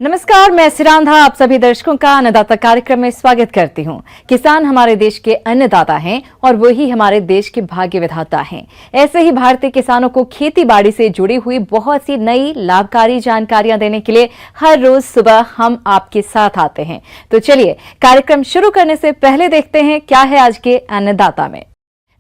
नमस्कार, मैं सिरांधा आप सभी दर्शकों का अन्नदाता कार्यक्रम में स्वागत करती हूं। किसान हमारे देश के अन्नदाता हैं और वही हमारे देश के भाग्य विधाता हैं। ऐसे ही भारतीय किसानों को खेती बाड़ी से जुड़ी हुई बहुत सी नई लाभकारी जानकारियां देने के लिए हर रोज सुबह हम आपके साथ आते हैं। तो चलिए कार्यक्रम शुरू करने से पहले देखते हैं क्या है आज के अन्नदाता में।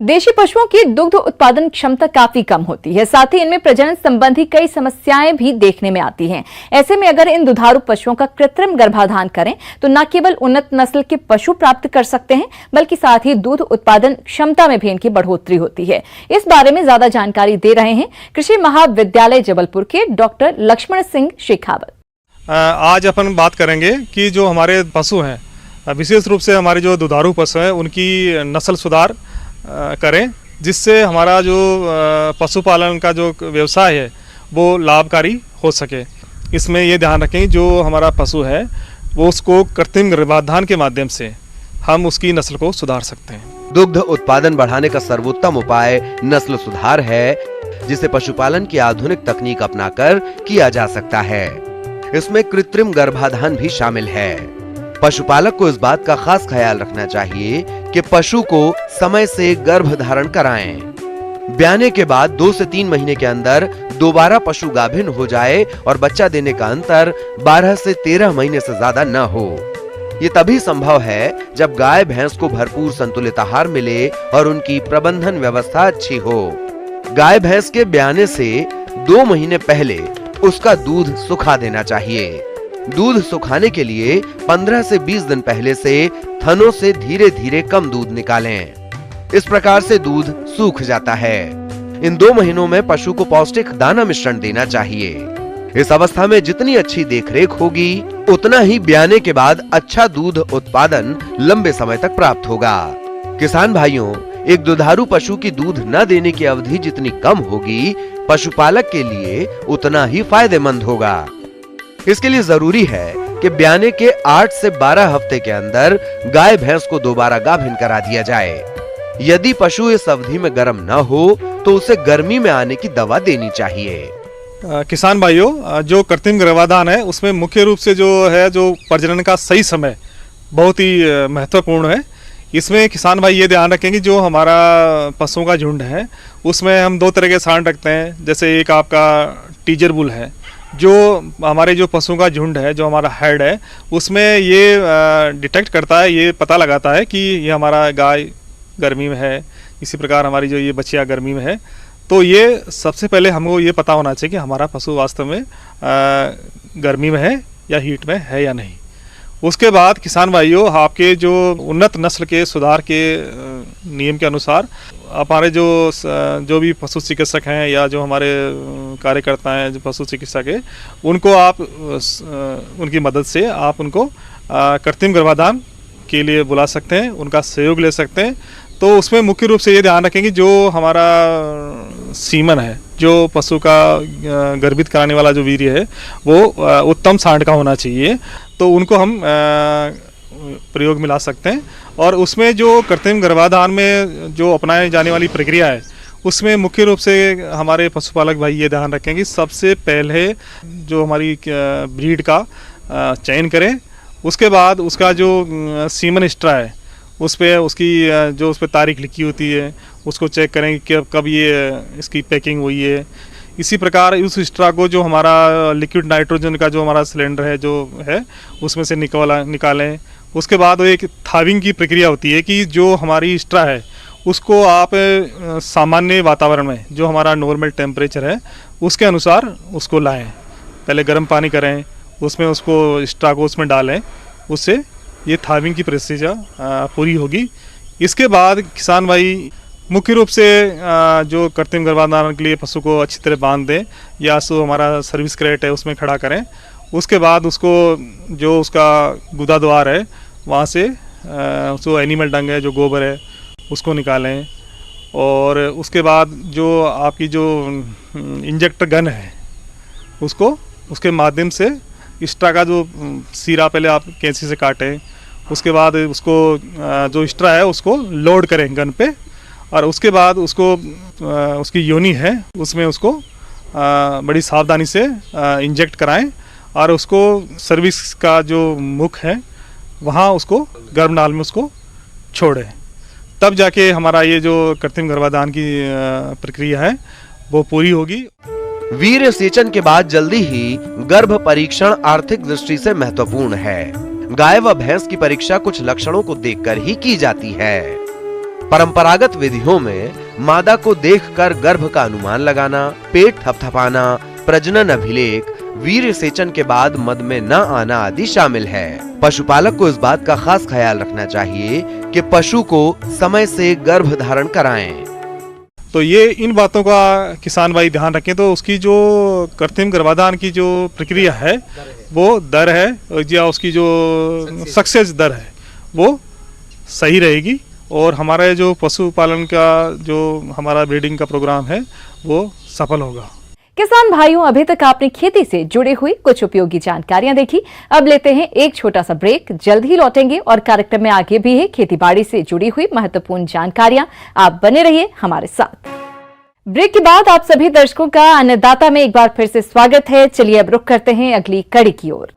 देशी पशुओं की दुग्ध उत्पादन क्षमता काफी कम होती है, साथ ही इनमें प्रजनन संबंधी कई समस्याएं भी देखने में आती हैं। ऐसे में अगर इन दुधारू पशुओं का कृत्रिम गर्भाधान करें तो न केवल उन्नत नस्ल के पशु प्राप्त कर सकते हैं, बल्कि साथ ही दूध उत्पादन क्षमता में भी इनकी बढ़ोतरी होती है। इस बारे में ज्यादा जानकारी दे रहे हैं कृषि महाविद्यालय जबलपुर के डॉक्टर लक्ष्मण सिंह शेखावत। आज अपन बात करेंगे कि जो हमारे पशु हैं, विशेष रूप से हमारे जो दुधारू पशु हैं, उनकी नस्ल सुधार करें, जिससे हमारा जो पशुपालन का जो व्यवसाय है वो लाभकारी हो सके। इसमें ये ध्यान रखें जो हमारा पशु है वो उसको कृत्रिम गर्भाधान के माध्यम से हम उसकी नस्ल को सुधार सकते हैं। दुग्ध उत्पादन बढ़ाने का सर्वोत्तम उपाय नस्ल सुधार है, जिसे पशुपालन की आधुनिक तकनीक अपनाकर किया जा सकता है। इसमें कृत्रिम गर्भाधान भी शामिल है। पशुपालक को इस बात का खास ख्याल रखना चाहिए कि पशु को समय से गर्भ धारण कराएं। ब्याने के बाद 2 से 3 महीने के अंदर दोबारा पशु गाभिन हो जाए और बच्चा देने का अंतर 12 से 13 महीने से ज्यादा न हो। ये तभी संभव है जब गाय भैंस को भरपूर संतुलित आहार मिले और उनकी प्रबंधन व्यवस्था अच्छी हो। गाय भैंस के ब्याने से 2 महीने पहले उसका दूध सुखा देना चाहिए। दूध सुखाने के लिए 15 से 20 दिन पहले से थनों से धीरे धीरे कम दूध निकालें। इस प्रकार से दूध सूख जाता है। इन 2 महीनों में पशु को पौष्टिक दाना मिश्रण देना चाहिए। इस अवस्था में जितनी अच्छी देखरेख होगी, उतना ही ब्याने के बाद अच्छा दूध उत्पादन लंबे समय तक प्राप्त होगा। किसान भाइयों, एक दुधारू पशु की दूध न देने की अवधि जितनी कम होगी, पशुपालक के लिए उतना ही फायदेमंद होगा। इसके लिए जरूरी है कि ब्याने के 8 से 12 हफ्ते के अंदर गाय भैंस को दोबारा गाभिन करा दिया जाए। यदि पशु इस अवधि में गर्म न हो तो उसे गर्मी में आने की दवा देनी चाहिए। किसान भाइयों, जो कृत्रिम गर्भाधान है उसमें मुख्य रूप से जो प्रजनन का सही समय बहुत ही महत्वपूर्ण है। इसमें किसान भाई ये ध्यान रखेंगे जो हमारा पशुओं का झुंड है उसमें हम 2 तरह के सांड रखते हैं। जैसे एक आपका टीजर बुल है, जो हमारे जो पशुओं का झुंड है, जो हमारा हेड है, उसमें ये डिटेक्ट करता है, ये पता लगाता है कि ये हमारा गाय गर्मी में है, इसी प्रकार हमारी जो ये बच्चियाँ गर्मी में है। तो ये सबसे पहले हमको ये पता होना चाहिए कि हमारा पशु वास्तव में गर्मी में है या हीट में है या नहीं। उसके बाद किसान भाइयों, आपके जो उन्नत नस्ल के सुधार के नियम के अनुसार हमारे जो भी पशु चिकित्सक हैं या जो हमारे कार्यकर्ता हैं जो पशु चिकित्सक है, उनको आप उनकी मदद से आप उनको कृत्रिम गर्भाधान के लिए बुला सकते हैं, उनका सहयोग ले सकते हैं। तो उसमें मुख्य रूप से ये ध्यान रखें कि जो हमारा सीमन है, जो पशु का गर्भित कराने वाला जो वीर्य है वो उत्तम सांड का होना चाहिए। तो उनको हम प्रयोग में ला सकते हैं। और उसमें जो कृत्रिम गर्भाधान में जो अपनाई जाने वाली प्रक्रिया है उसमें मुख्य रूप से हमारे पशुपालक भाई ये ध्यान रखें कि सबसे पहले जो हमारी ब्रीड का चयन करें। उसके बाद उसका जो सीमन एक्स्ट्रा है उस पर उसकी जो उस पर तारीख लिखी होती है उसको चेक करें कि कब ये इसकी पैकिंग हुई है। इसी प्रकार उस एक्स्ट्रा को जो हमारा लिक्विड नाइट्रोजन का जो हमारा सिलेंडर है जो है उसमें से निकालें। उसके बाद वो एक थाविंग की प्रक्रिया होती है कि जो हमारी एक्स्ट्रा है उसको आप सामान्य वातावरण में जो हमारा नॉर्मल टेम्परेचर है उसके अनुसार उसको लाएं। पहले गर्म पानी करें, उसमें उसको एक्स्ट्रा को उसमें डालें, उससे ये थाविंग की प्रोसीजर पूरी होगी। इसके बाद किसान भाई मुख्य रूप से जो कृत्रिम गर्भाधान के लिए पशु को अच्छी तरह बांध दें या सो हमारा सर्विस क्रेट है उसमें खड़ा करें। उसके बाद उसको जो उसका गुदा द्वार है वहाँ से जो एनिमल डंग है, जो गोबर है, उसको निकालें। और उसके बाद जो आपकी जो इंजेक्टर गन है उसको उसके माध्यम से एक्स्ट्रा का जो सीरा पहले आप कैंची से काटें। उसके बाद उसको जो एक्स्ट्रा है उसको लोड करें गन पे और उसके बाद उसको उसकी योनि है उसमें उसको बड़ी सावधानी से इंजेक्ट कराएं और उसको सर्विस का जो मुख है वहाँ उसको गर्भनाल में उसको छोड़े, तब जाके हमारा ये जो कृत्रिम गर्भाधान की प्रक्रिया है वो पूरी होगी। वीर्य सेचन के बाद जल्दी ही गर्भ परीक्षण आर्थिक दृष्टि से महत्वपूर्ण है। गाय व भैंस की परीक्षा कुछ लक्षणों को देखकर ही की जाती है। परंपरागत विधियों में मादा को देखकर गर्भ का अनुमान लगाना, पेट थपथपाना, प्रजनन अभिलेख, वीर्य सेचन के बाद मद में न आना आदि शामिल है। पशुपालक को इस बात का खास ख्याल रखना चाहिए कि पशु को समय से गर्भ धारण कराएं। तो ये इन बातों का किसान भाई ध्यान रखें तो उसकी जो कृत्रिम गर्भाधान की जो प्रक्रिया है वो दर है या उसकी जो सक्सेस दर है वो सही रहेगी और हमारा जो पशुपालन का जो हमारा ब्रीडिंग का प्रोग्राम है वो सफल होगा। किसान भाइयों, अभी तक आपने खेती से जुड़ी हुई कुछ उपयोगी जानकारियां देखी। अब लेते हैं एक छोटा सा ब्रेक, जल्द ही लौटेंगे और कार्यक्रम में आगे भी है खेतीबाड़ी से जुड़ी हुई महत्वपूर्ण जानकारियां। आप बने रहिए हमारे साथ। ब्रेक के बाद आप सभी दर्शकों का अन्नदाता में एक बार फिर से स्वागत है। चलिए अब रुख करते हैं अगली कड़ी की ओर।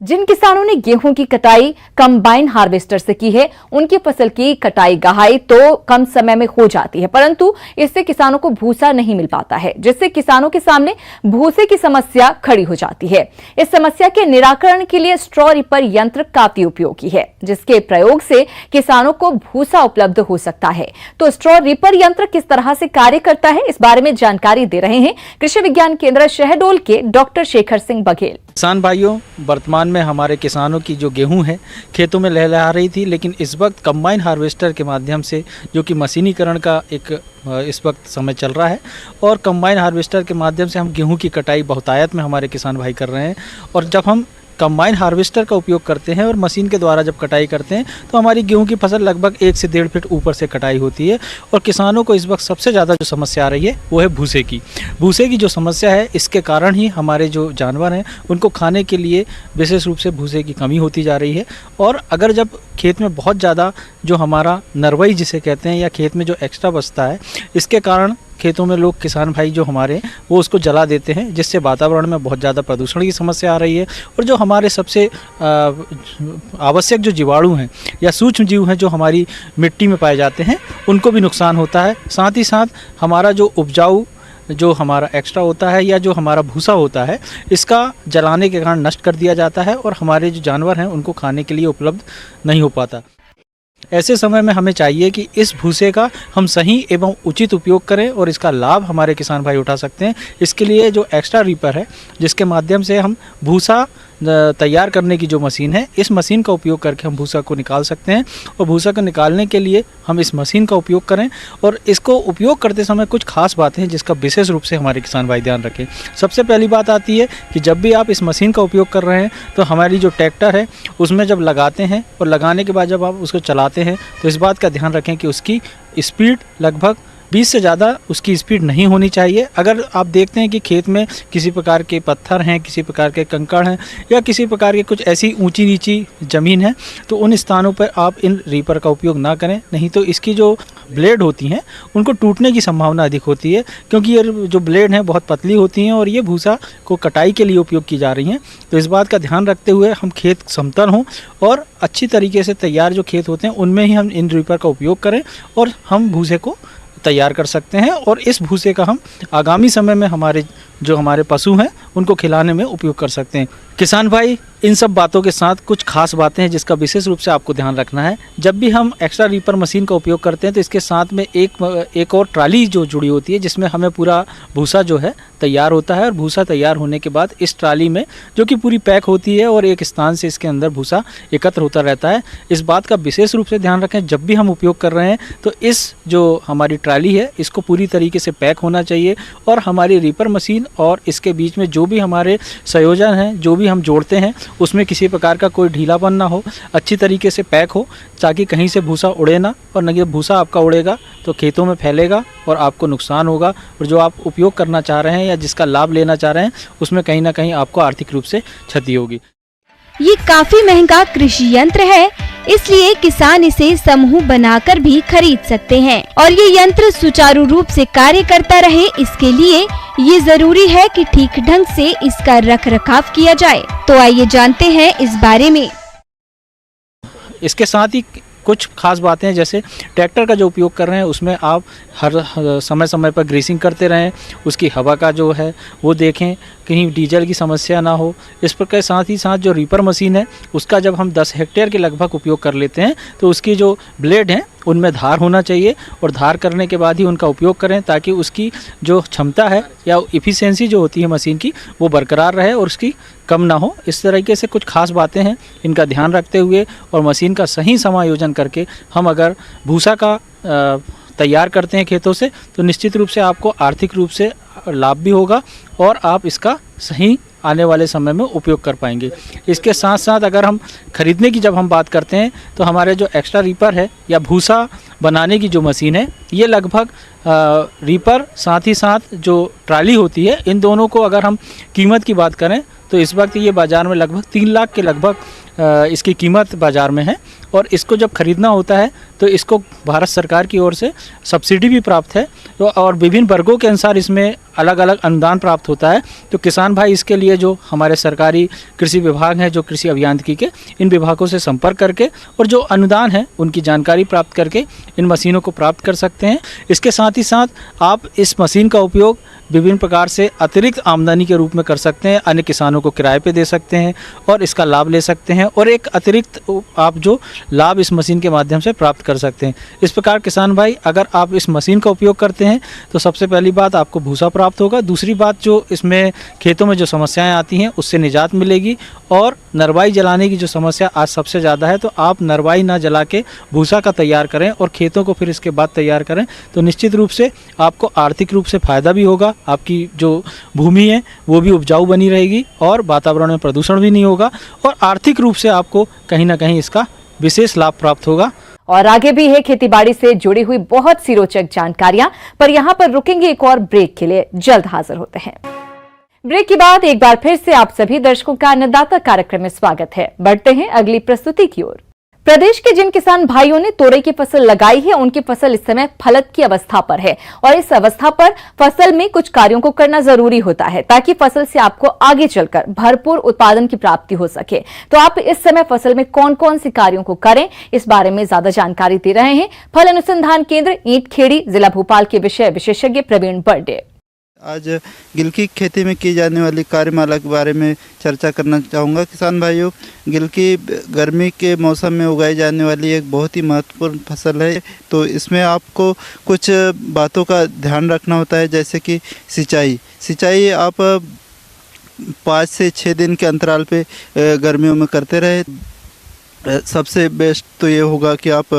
जिन किसानों ने गेहूं की कटाई कंबाइन हार्वेस्टर से की है, उनकी फसल की कटाई गहाई तो कम समय में हो जाती है, परंतु इससे किसानों को भूसा नहीं मिल पाता है, जिससे किसानों के सामने भूसे की समस्या खड़ी हो जाती है। इस समस्या के निराकरण के लिए स्ट्रॉ रीपर यंत्र काफी उपयोगी है, जिसके प्रयोग से किसानों को भूसा उपलब्ध हो सकता है। तो स्ट्रॉ रीपर यंत्र किस तरह से कार्य करता है, इस बारे में जानकारी दे रहे हैं कृषि विज्ञान केंद्र शहडोल के डॉक्टर शेखर सिंह बघेल। किसान भाइयों, वर्तमान में हमारे किसानों की जो गेहूं है खेतों में लहलहा रही थी, लेकिन इस वक्त कंबाइन हार्वेस्टर के माध्यम से, जो कि मशीनीकरण का एक इस वक्त समय चल रहा है, और कंबाइन हार्वेस्टर के माध्यम से हम गेहूं की कटाई बहुतायत में हमारे किसान भाई कर रहे हैं। और जब हम कंबाइन हार्वेस्टर का उपयोग करते हैं और मशीन के द्वारा जब कटाई करते हैं तो हमारी गेहूं की फसल लगभग 1 से 1.5 फीट ऊपर से कटाई होती है। और किसानों को इस वक्त सबसे ज़्यादा जो समस्या आ रही है वो है भूसे की। भूसे की जो समस्या है, इसके कारण ही हमारे जो जानवर हैं उनको खाने के लिए विशेष रूप से भूसे की कमी होती जा रही है। और अगर जब खेत में बहुत ज़्यादा जो हमारा नरवई जिसे कहते हैं, या खेत में जो एक्स्ट्रा बचता है, इसके कारण खेतों में लोग किसान भाई जो हमारे वो उसको जला देते हैं, जिससे वातावरण में बहुत ज़्यादा प्रदूषण की समस्या आ रही है। और जो हमारे सबसे आवश्यक जो जीवाणु हैं या सूक्ष्म जीव हैं जो हमारी मिट्टी में पाए जाते हैं, उनको भी नुकसान होता है। साथ ही साथ हमारा जो उपजाऊ जो हमारा एक्स्ट्रा होता है या जो हमारा भूसा होता है, इसका जलाने के कारण नष्ट कर दिया जाता है और हमारे जो जानवर हैं उनको खाने के लिए उपलब्ध नहीं हो पाता। ऐसे समय में हमें चाहिए कि इस भूसे का हम सही एवं उचित उपयोग करें और इसका लाभ हमारे किसान भाई उठा सकते हैं। इसके लिए जो एक्स्ट्रा रीपर है, जिसके माध्यम से हम भूसा तैयार करने की जो मशीन है, इस मशीन का उपयोग करके हम भूसा को निकाल सकते हैं। और भूसा को निकालने के लिए हम इस मशीन का उपयोग करें, और इसको उपयोग करते समय कुछ खास बातें हैं जिसका विशेष रूप से हमारे किसान भाई ध्यान रखें। सबसे पहली बात आती है कि जब भी आप इस मशीन का उपयोग कर रहे हैं तो हमारी जो ट्रैक्टर है उसमें जब लगाते हैं और लगाने के बाद जब आप उसको चलाते हैं तो इस बात का ध्यान रखें कि उसकी स्पीड लगभग 20 से ज़्यादा उसकी स्पीड नहीं होनी चाहिए। अगर आप देखते हैं कि खेत में किसी प्रकार के पत्थर हैं, किसी प्रकार के कंकड़ हैं, या किसी प्रकार के कुछ ऐसी ऊंची नीची ज़मीन है, तो उन स्थानों पर आप इन रीपर का उपयोग ना करें, नहीं तो इसकी जो ब्लेड होती हैं उनको टूटने की संभावना अधिक होती है, क्योंकि ये जो ब्लेड हैं बहुत पतली होती हैं और ये भूसा को कटाई के लिए उपयोग की जा रही हैं। तो इस बात का ध्यान रखते हुए हम खेत समतल हों और अच्छी तरीके से तैयार जो खेत होते हैं उनमें ही हम इन रीपर का उपयोग करें और हम भूसे को तैयार कर सकते हैं। और इस भूसे का हम आगामी समय में हमारे पशु हैं उनको खिलाने में उपयोग कर सकते हैं। किसान भाई, इन सब बातों के साथ कुछ खास बातें हैं जिसका विशेष रूप से आपको ध्यान रखना है। जब भी हम एक्स्ट्रा रीपर मशीन का उपयोग करते हैं तो इसके साथ में एक और ट्राली जो जुड़ी होती है, जिसमें हमें पूरा भूसा जो है तैयार होता है। और भूसा तैयार होने के बाद इस ट्राली में, जो कि पूरी पैक होती है और एक स्थान से इसके अंदर भूसा एकत्र होता रहता है, इस बात का विशेष रूप से ध्यान रखें। जब भी हम उपयोग कर रहे हैं तो इस जो हमारी ट्राली है इसको पूरी तरीके से पैक होना चाहिए, और हमारी रीपर मशीन और इसके बीच में जो भी हमारे संयोजन हैं, जो भी हम जोड़ते हैं, उसमें किसी प्रकार का कोई ढीलापन ना हो, अच्छी तरीके से पैक हो, ताकि कहीं से भूसा उड़े ना। और नहीं भूसा आपका उड़ेगा तो खेतों में फैलेगा और आपको नुकसान होगा, और जो आप उपयोग करना चाह रहे हैं या जिसका लाभ लेना चाह रहे हैं उसमें कहीं ना कहीं आपको आर्थिक रूप से क्षति होगी। ये काफी महंगा कृषि यंत्र है, इसलिए किसान इसे समूह बनाकर भी खरीद सकते हैं और ये यंत्र सुचारू रूप से कार्य करता रहे, इसके लिए ये जरूरी है कि ठीक ढंग से इसका रखरखाव किया जाए। तो आइए जानते हैं इस बारे में। इसके साथ ही कुछ खास बातें हैं, जैसे ट्रैक्टर का जो उपयोग कर रहे हैं उसमें आप हर समय समय पर ग्रीसिंग करते रहें, उसकी हवा का जो है वो देखें, कहीं डीजल की समस्या ना हो। इस प्रकार साथ ही साथ जो रीपर मशीन है उसका जब हम 10 हेक्टेयर के लगभग उपयोग कर लेते हैं तो उसकी जो ब्लेड हैं उनमें धार होना चाहिए और धार करने के बाद ही उनका उपयोग करें, ताकि उसकी जो क्षमता है या इफ़िशियंसी जो होती है मशीन की वो बरकरार रहे और उसकी कम ना हो। इस तरीके से कुछ खास बातें हैं, इनका ध्यान रखते हुए और मशीन का सही समायोजन करके हम अगर भूसा का तैयार करते हैं खेतों से तो निश्चित रूप से आपको आर्थिक रूप से लाभ भी होगा और आप इसका सही आने वाले समय में उपयोग कर पाएंगे। इसके साथ साथ अगर हम खरीदने की जब हम बात करते हैं तो हमारे जो एक्स्ट्रा रीपर है या भूसा बनाने की जो मशीन है, ये लगभग रीपर साथ ही साथ जो ट्राली होती है, इन दोनों को अगर हम कीमत की बात करें तो इस वक्त ये बाज़ार में लगभग 3 लाख के लगभग इसकी कीमत बाज़ार में है। और इसको जब ख़रीदना होता है तो इसको भारत सरकार की ओर से सब्सिडी भी प्राप्त है तो और विभिन्न वर्गों के अनुसार इसमें अलग अलग अनुदान प्राप्त होता है। तो किसान भाई इसके लिए जो हमारे सरकारी कृषि विभाग हैं, जो कृषि अभियांत्रिकी के, इन विभागों से संपर्क करके और जो अनुदान है उनकी जानकारी प्राप्त करके इन मशीनों को प्राप्त कर सकते हैं। इसके साथ ही साथ आप इस मशीन का उपयोग विभिन्न प्रकार से अतिरिक्त आमदनी के रूप में कर सकते हैं, अन्य किसानों को किराए पे दे सकते हैं और इसका लाभ ले सकते हैं और एक अतिरिक्त आप जो लाभ इस मशीन के माध्यम से प्राप्त कर सकते हैं। इस प्रकार किसान भाई अगर आप इस मशीन का उपयोग करते हैं तो सबसे पहली बात आपको भूसा प्राप्त होगा, दूसरी बात जो इसमें खेतों में जो समस्याएं आती हैं उससे निजात मिलेगी और नरवाई जलाने की जो समस्या आज सबसे ज़्यादा है, तो आप नरवाई ना जला के भूसा का तैयार करें और खेतों को फिर इसके बाद तैयार करें तो निश्चित रूप से आपको आर्थिक रूप से फ़ायदा भी होगा, आपकी जो भूमि है वो भी उपजाऊ बनी रहेगी और वातावरण में प्रदूषण भी नहीं होगा और आर्थिक रूप से आपको कहीं ना कहीं इसका विशेष लाभ प्राप्त होगा। और आगे भी है खेतीबाड़ी से जुड़ी हुई बहुत सी रोचक जानकारियां, पर यहां पर रुकेंगे एक और ब्रेक के लिए, जल्द हाजिर होते हैं। ब्रेक के बाद एक बार फिर से आप सभी दर्शकों का अन्नदाता कार्यक्रम में स्वागत है। बढ़ते हैं अगली प्रस्तुति की ओर। प्रदेश के जिन किसान भाइयों ने तोरई की फसल लगाई है उनकी फसल इस समय फलत की अवस्था पर है और इस अवस्था पर फसल में कुछ कार्यों को करना जरूरी होता है ताकि फसल से आपको आगे चलकर भरपूर उत्पादन की प्राप्ति हो सके। तो आप इस समय फसल में कौन कौन से कार्यों को करें, इस बारे में ज्यादा जानकारी दे रहे हैं फल अनुसंधान केंद्र ईंटखेड़ी, जिला भोपाल के विषय विशेषज्ञ प्रवीण बर्डे। आज गिल की खेती में की जाने वाली कार्यमाला के बारे में चर्चा करना चाहूँगा। किसान भाइयों, गिल की गर्मी के मौसम में उगाई जाने वाली एक बहुत ही महत्वपूर्ण फसल है। तो इसमें आपको कुछ बातों का ध्यान रखना होता है, जैसे कि सिंचाई आप 5 से 6 दिन के अंतराल पे गर्मियों में करते रहे। सबसे बेस्ट तो ये होगा कि आप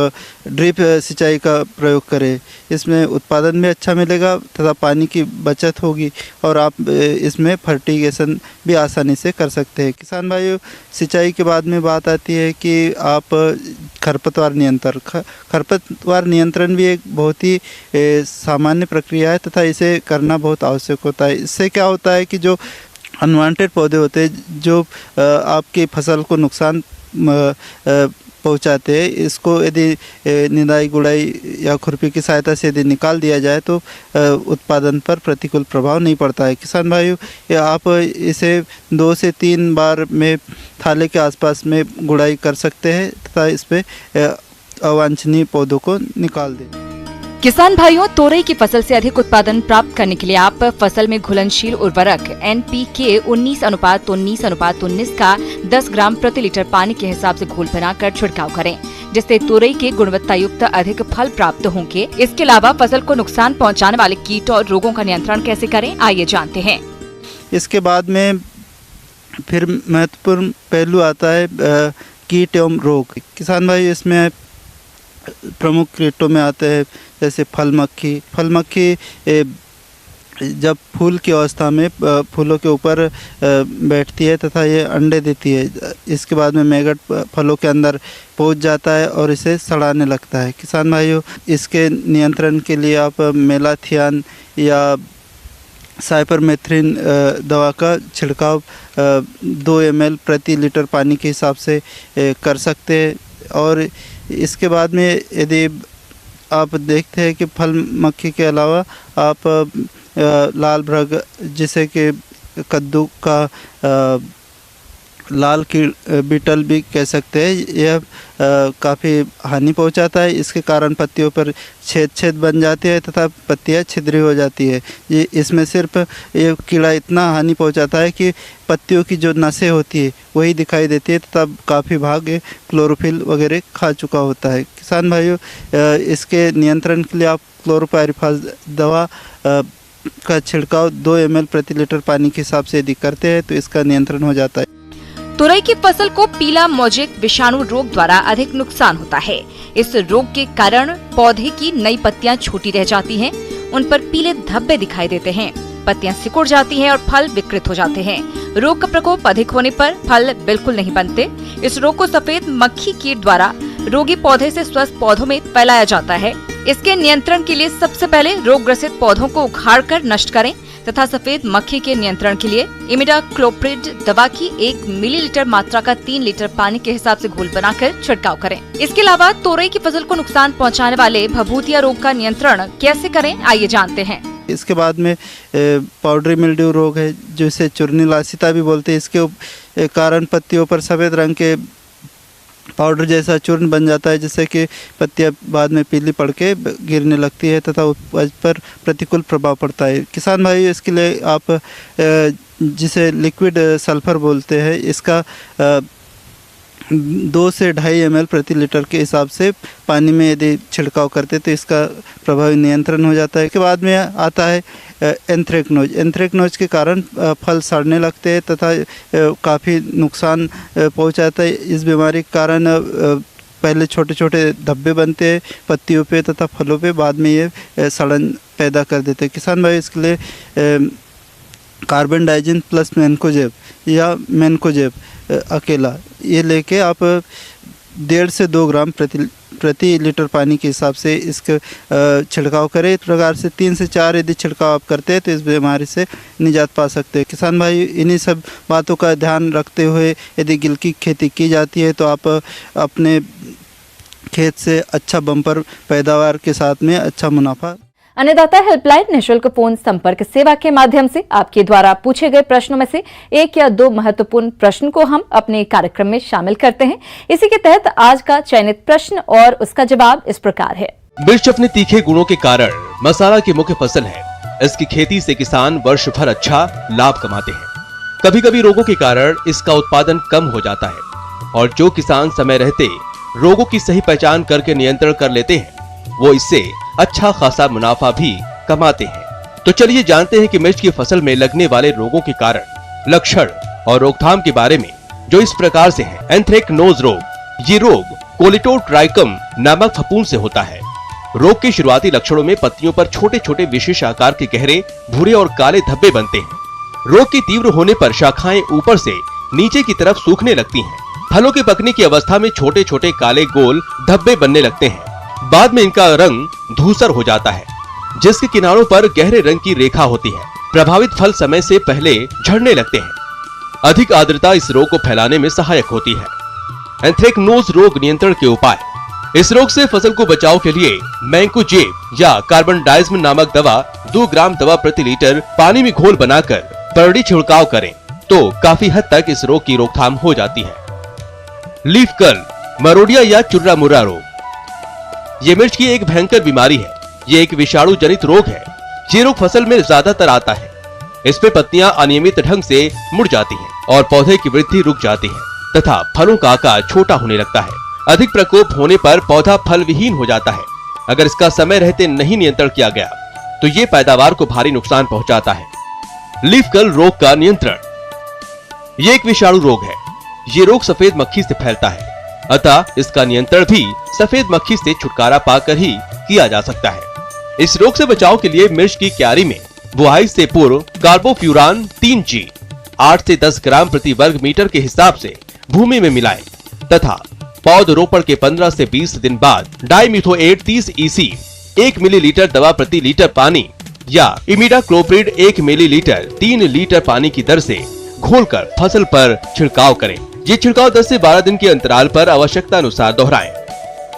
ड्रिप सिंचाई का प्रयोग करें, इसमें उत्पादन भी अच्छा मिलेगा तथा पानी की बचत होगी और आप इसमें फर्टिगेशन भी आसानी से कर सकते हैं। किसान भाइयों, सिंचाई के बाद में बात आती है कि आप खरपतवार नियंत्रण भी एक बहुत ही सामान्य प्रक्रिया है तथा इसे करना बहुत आवश्यक होता है। इससे क्या होता है कि जो अनवांटेड पौधे होते हैं जो आपकी फसल को नुकसान पहुंचाते हैं, इसको यदि निदाई गुड़ाई या खुरपी की सहायता से यदि निकाल दिया जाए तो उत्पादन पर प्रतिकूल प्रभाव नहीं पड़ता है। किसान भाइयों, आप इसे 2 से 3 बार में थाले के आसपास में गुड़ाई कर सकते हैं तथा इस पे अवांछनीय पौधों को निकाल दें। किसान भाइयों, तोरई की फसल से अधिक उत्पादन प्राप्त करने के लिए आप फसल में घुलनशील उर्वरक NPK 19:19:19 का 10 ग्राम प्रति लीटर पानी के हिसाब से घोल बनाकर छिड़काव करें, जिससे तोरई के गुणवत्ता युक्त अधिक फल प्राप्त होंगे। इसके अलावा फसल को नुकसान पहुंचाने वाले कीट और रोगों का नियंत्रण कैसे करें, आइए जानते हैं। इसके बाद में फिर महत्वपूर्ण पहलू आता है कीट एवं रोग। किसान भाई, इसमें प्रमुख कीटों में आते हैं जैसे फल मक्खी जब फूल की अवस्था में फूलों के ऊपर बैठती है तथा ये अंडे देती है। इसके बाद में मैगट फलों के अंदर पहुंच जाता है और इसे सड़ाने लगता है। किसान भाइयों, इसके नियंत्रण के लिए आप मेलाथियान या साइपरमेथ्रिन दवा का छिड़काव 2 ml प्रति लीटर पानी के हिसाब से कर सकते हैं। और इसके बाद में यदि आप देखते हैं कि फल मक्खी के अलावा आप लाल भ्रग जिसे कि कद्दू का लाल की बीटल भी कह सकते हैं, यह काफ़ी हानि पहुंचाता है। इसके कारण पत्तियों पर छेद बन जाते हैं तथा पत्तियां छिद्री हो जाती है। ये इसमें सिर्फ ये कीड़ा इतना हानि पहुंचाता है कि पत्तियों की जो नसें होती है वही दिखाई देती है तथा काफ़ी भाग क्लोरोफिल वगैरह खा चुका होता है। किसान भाइयों, इसके नियंत्रण के लिए आप क्लोरोपाइरिफास दवा का छिड़काव 2 ml प्रति लीटर पानी के हिसाब से यदि करते हैं तो इसका नियंत्रण हो जाता है। तुरई की फसल को पीला मोजेक विषाणु रोग द्वारा अधिक नुकसान होता है। इस रोग के कारण पौधे की नई पत्तियां छोटी रह जाती हैं, उन पर पीले धब्बे दिखाई देते हैं, पत्तियां सिकुड़ जाती हैं और फल विकृत हो जाते हैं। रोग का प्रकोप अधिक होने पर फल बिल्कुल नहीं बनते। इस रोग को सफेद मक्खी कीट द्वारा रोगी पौधे से स्वस्थ पौधों में फैलाया जाता है। इसके नियंत्रण के लिए सबसे पहले रोग ग्रसित पौधों को उखाड़कर नष्ट करें तथा सफेद मक्खी के नियंत्रण के लिए इमिडाक्लोप्रिड दवा की 1 मिलीलीटर मात्रा का 3 लीटर पानी के हिसाब से घोल बनाकर छिड़काव करें। इसके अलावा तोरई की फसल को नुकसान पहुंचाने वाले भभूतिया रोग का नियंत्रण कैसे करें, आइए जानते हैं। इसके बाद में पाउडरी मिल्ड्यू रोग है, जिसे चूर्णी लासिता भी बोलते हैं। इसके कारण पत्तियों पर सफ़ेद रंग के पाउडर जैसा चूर्ण बन जाता है, जिससे कि पत्तियां बाद में पीली पड़ के गिरने लगती है तथा उपज पर प्रतिकूल प्रभाव पड़ता है। किसान भाई, इसके लिए आप जिसे लिक्विड सल्फर बोलते हैं, इसका 2 से 2.5 ml प्रति लीटर के हिसाब से पानी में यदि छिड़काव करते तो इसका प्रभावी नियंत्रण हो जाता है। इसके बाद में आता है एंथ्रेक्नोज। एंथ्रेक्नोज के कारण फल सड़ने लगते हैं तथा काफ़ी नुकसान पहुंचाता है। इस बीमारी के कारण पहले छोटे छोटे धब्बे बनते हैं पत्तियों पे तथा फलों पे, बाद में ये सड़न पैदा कर देते हैं। किसान भाई, इसके लिए कार्बन डाइजिन प्लस मैनकोजेब या मैनकोजेब अकेला ये लेके आप 1.5 से 2 ग्राम प्रति लीटर पानी के हिसाब से इसका छिड़काव करें। इस प्रकार से 3 से 4 यदि छिड़काव आप करते हैं तो इस बीमारी से निजात पा सकते हैं। किसान भाई, इन्हीं सब बातों का ध्यान रखते हुए यदि गिल की खेती की जाती है तो आप अपने खेत से अच्छा बम्पर पैदावार के साथ में अच्छा मुनाफा। अन्नदाता हेल्पलाइन निःशुल्क फोन संपर्क सेवा के माध्यम से आपके द्वारा पूछे गए प्रश्नों में से 1 या 2 महत्वपूर्ण प्रश्न को हम अपने कार्यक्रम में शामिल करते हैं। इसी के तहत आज का चयनित प्रश्न और उसका जवाब इस प्रकार है। मिर्च अपने तीखे गुणों के कारण मसाला की मुख्य फसल है। इसकी खेती से किसान वर्ष भर अच्छा लाभ कमाते हैं। कभी कभी रोगों के कारण इसका उत्पादन कम हो जाता है और जो किसान समय रहते रोगों की सही पहचान करके नियंत्रण कर लेते हैं, वो इससे अच्छा खासा मुनाफा भी कमाते हैं। तो चलिए जानते हैं कि मिर्च की फसल में लगने वाले रोगों के कारण, लक्षण और रोकथाम के बारे में, जो इस प्रकार से है। एंथ्रेक्नोज रोग। ये रोग कोलेटोट्राइकम नामक फफूंद से होता है। रोग के शुरुआती लक्षणों में पत्तियों पर छोटे छोटे विशेष आकार के गहरे भूरे और काले धब्बे बनते हैं। रोग के तीव्र होने पर शाखाएं ऊपर से नीचे की तरफ सूखने लगती हैं। फलों के पकने की अवस्था में छोटे छोटे काले गोल धब्बे बनने लगते हैं। बाद में इनका रंग धूसर हो जाता है, जिसके किनारों पर गहरे रंग की रेखा होती है। प्रभावित फल समय से पहले झड़ने लगते हैं। अधिक आर्द्रता इस रोग को फैलाने में सहायक होती है। एंथ्रेक्नोज रोग नियंत्रण के उपाय। इस रोग से फसल को बचाव के लिए मैंकोजेब या कार्बन डाइजिन नामक दवा 2 ग्राम दवा प्रति लीटर पानी में घोल बनाकर परड़ी छिड़काव करें तो काफी हद तक इस रोग की रोकथाम हो जाती है। लीफ कर्ल, मरोडिया या चुर्रा मुर्रा रोग। ये मिर्च की एक भयंकर बीमारी है। ये एक विषाणु जनित रोग है। ये रोग फसल में ज्यादातर आता है। इसमें पत्तियां अनियमित ढंग से मुड़ जाती हैं और पौधे की वृद्धि रुक जाती है तथा फलों का आकार छोटा होने लगता है। अधिक प्रकोप होने पर पौधा फल विहीन हो जाता है। अगर इसका समय रहते नहीं नियंत्रण किया गया तो ये पैदावार को भारी नुकसान पहुंचाता है। लीफ कर्ल रोग का नियंत्रण। ये एक विषाणु रोग है। ये रोग सफेद मक्खी से फैलता है, अतः इसका नियंत्रण भी सफेद मक्खी से छुटकारा पाकर ही किया जा सकता है। इस रोग से बचाव के लिए मिर्च की क्यारी में बुआई से पूर्व कार्बोफ्यूरान 3G 8 से 10 ग्राम प्रति वर्ग मीटर के हिसाब से भूमि में मिलाएं तथा पौधरोपण के 15 से 20 दिन बाद डाइमिथोएट 30 EC 1 मिलीलीटर दवा प्रति लीटर पानी या इमिडाक्लोप्रिड 1 मिलीलीटर 3 लीटर पानी की दर से घोलकर फसल पर छिड़काव करें। ये छिड़काव 10 से 12 दिन के अंतराल पर आवश्यकता अनुसार दोहराएं।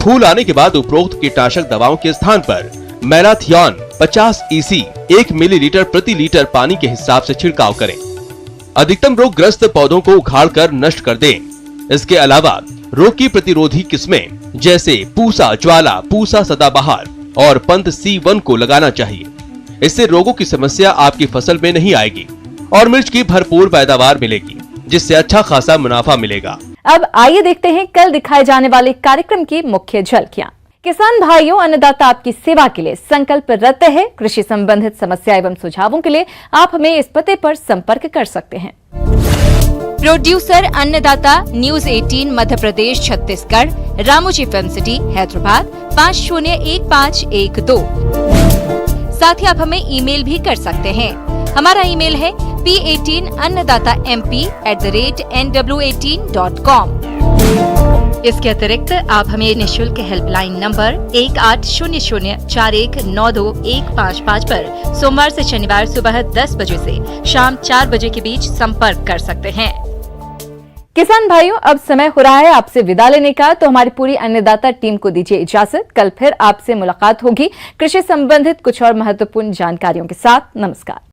फूल आने के बाद उपरोक्त कीटनाशक दवाओं के स्थान पर मैलाथियन 50 EC 1 मिलीलीटर प्रति लीटर पानी के हिसाब से छिड़काव करें। अधिकतम रोग ग्रस्त पौधों को उखाड़कर नष्ट कर दें। इसके अलावा रोग की प्रतिरोधी किस्में जैसे पूसा ज्वाला, पूसा सदाबहार और पंत C1 को लगाना चाहिए। इससे रोगों की समस्या आपकी फसल में नहीं आएगी और मिर्च की भरपूर पैदावार मिलेगी, जिससे अच्छा खासा मुनाफा मिलेगा। अब आइए देखते हैं कल दिखाए जाने वाले कार्यक्रम की मुख्य झलकियां। किसान भाइयों, अन्नदाता आपकी सेवा के लिए संकल्परत है। कृषि संबंधित समस्या एवं सुझावों के लिए आप हमें इस पते पर संपर्क कर सकते हैं। प्रोड्यूसर अन्नदाता, news 18 Madhya Pradesh Chhattisgarh, Ramoji film city Hyderabad 501512। साथ ही आप हमें ईमेल भी कर सकते हैं। हमारा ईमेल है p18annadatamp@nw18.com। इसके अतिरिक्त आप हमें निःशुल्क हेल्पलाइन नंबर 180041921555 पर सोमवार से शनिवार सुबह 10 बजे से शाम 4 बजे के बीच संपर्क कर सकते हैं। किसान भाइयों, अब समय हो रहा है आपसे विदा लेने का, तो हमारी पूरी अन्नदाता टीम को दीजिए इजाजत। कल फिर आपसे मुलाकात होगी कृषि संबंधित कुछ और महत्वपूर्ण जानकारियों के साथ। नमस्कार।